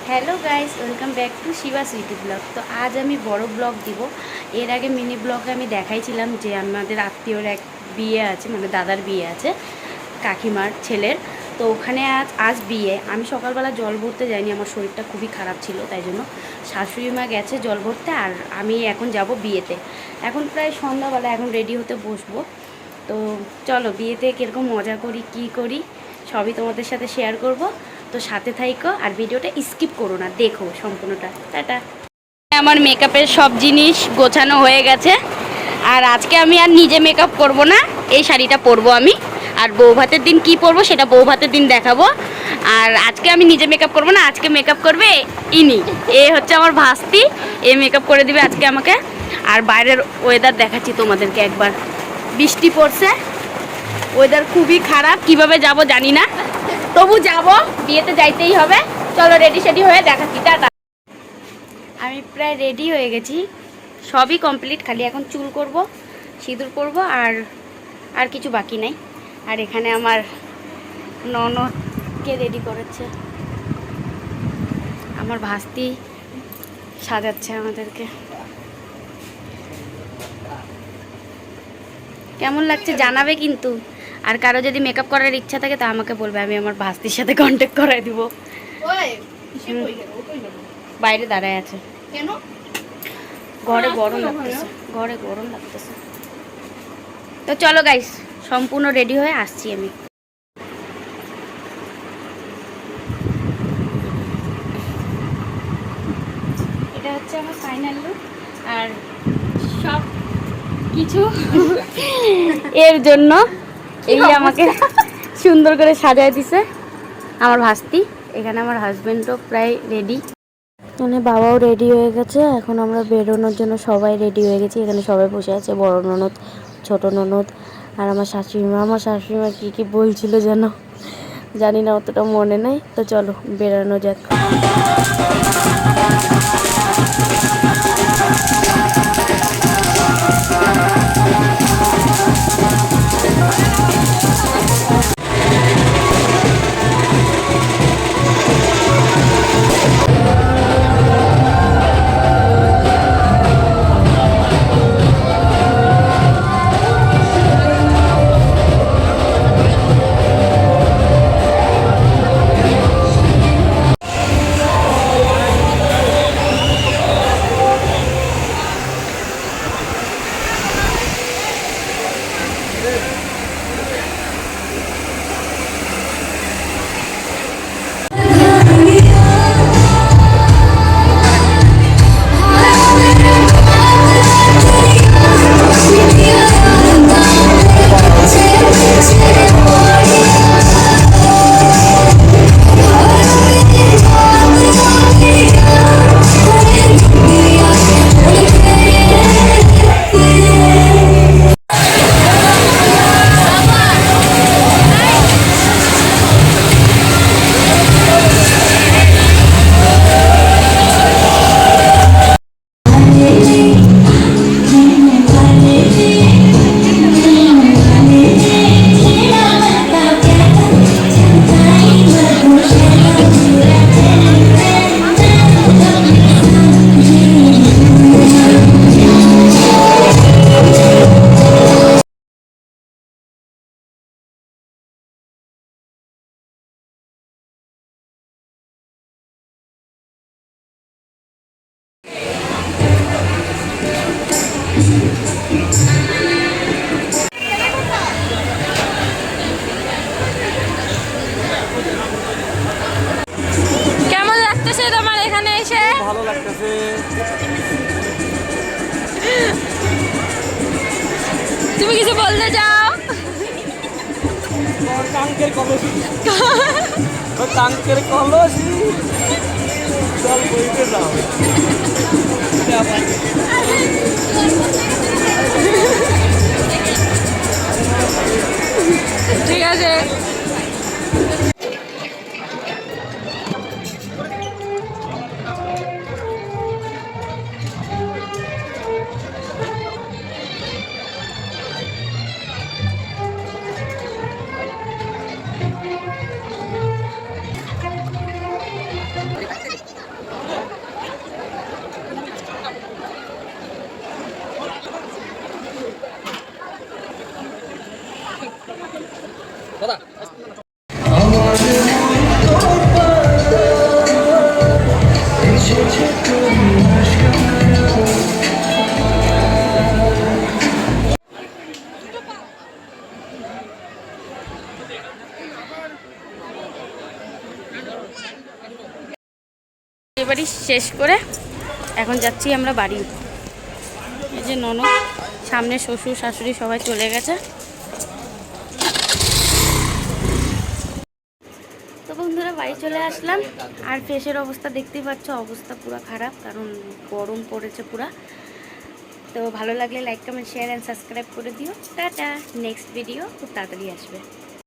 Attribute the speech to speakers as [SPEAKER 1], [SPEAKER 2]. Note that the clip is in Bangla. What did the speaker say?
[SPEAKER 1] Hello guys, welcome back to Shiba Sweety blog. তো আজ আমি বড় ব্লগ দিব। এর আগে মিনি ব্লগে আমি দেখাইছিলাম যে আমাদের আত্মীয়র এক বিয়ে আছে, মানে দাদার বিয়ে আছে কাকিমার ছেলের। তো ওখানে আজ বিয়ে। আমি সকালবেলা জল ভরতে যাইনি, আমার শরীরটা খুবই খারাপ ছিল, তাই জন্য শাশুড়ি মা গেছে জল ভরতে, আর আমি এখন যাব বিয়েতে। এখন প্রায় সন্ধ্যাবেলা, এখন রেডি হতে বসবো। তো চলো বিয়েতে কীরকম মজা করি, কি করি, সবই তোমাদের সাথে শেয়ার করব। তো সাথে থাইকো আর ভিডিওটা স্কিপ করো না, দেখো সম্পূর্ণটা। টাটা। আমার মেকআপের সব জিনিস গোছানো হয়ে গেছে, আর আজকে আমি আর নিজে মেকআপ করব না, এই শাড়িটা পরবো আমি। আর বউ ভাতের দিন কি পরবো সেটা বউ ভাতের দিন দেখাবো। আর আজকে আমি নিজে মেকআপ করব না, আজকে মেকআপ করবে ইনি। এ হচ্ছে আমার ভাস্তি, এ মেকআপ করে দিবে আজকে আমাকে। আর বাইরের ওয়েদার দেখাচ্ছি তোমাদেরকে একবার। বৃষ্টি পড়ছে, ওয়েদার খুবই খারাপ, কিভাবে যাব জানি না, তবু যাব, বিয়েতে যাইতেই হবে। চলো রেডি সেডি হয়ে দেখাচ্ছি, টাটা। আমি প্রায় রেডি হয়ে গেছি, সবই কমপ্লিট, খালি এখন চুল করব, সিঁদুর করব, আর কিছু বাকি নাই। আর এখানে আমার ননদকে রেডি করেছে, আমার ভাস্তি সাজাচ্ছে আমাদেরকে। কেমন লাগছে জানাবে কিন্তু। আর কারো যদি মেকআপ করার ইচ্ছা থাকে তা আমাকে বলবে, আমি আমার ভাস্তির সাথে কন্ট্যাক্ট করাই দিব। বাইরে দাঁড়ায় আছে কেন? ঘরে গরম লাগতেছে, ঘরে গরম লাগতেছে। তো চলো গাইস, সম্পূর্ণ রেডি হয়ে আসছি আমি। এটা হচ্ছে আমার ফাইনাল লুক, আর সব কিছু এর জন্য এই আমাকে সুন্দর করে সাজায় দিছে আমার ভাস্তি। এখানে আমার হাজবেন্ডও প্রায় রেডি, মানে বাবাও রেডি হয়ে গেছে। এখন আমরা বেরোনোর জন্য সবাই রেডি হয়ে গেছি। এখানে সবাই বসে আছে, বড় ননদ, ছোট ননদ, আর আমার শাশুড়ি মা। আমার শাশুড়ি মা কী কী বলছিল যেন, জানি না, অতটা মনে নাই। তো চলো বেরোনো যাক। কেমন লাগতেছে তোমার এখানে এসে? ভালো লাগতেছে। তুমি কিছু বলতে চাও? কাঙ্কের কলসি, কাঙ্কের কলসি, চল বইতে যাও। ঠিক আছে। বাড়ি শেষ করে এখন যাচ্ছি আমরা বাড়ি। এই যে ননদ, সামনে শ্বশুর শাশুড়ি সবাই চলে গেছে। তো বন্ধুরা বাড়ি চলে আসলাম। আর ফেসের অবস্থা দেখতেই পাচ্ছ, অবস্থা পুরো খারাপ, কারণ গরম পড়েছে পুরা। তো ভালো লাগলে like comment share and subscribe করে দিও। টাটা, নেক্সট ভিডিও খুব তাড়াতাড়ি আসবে।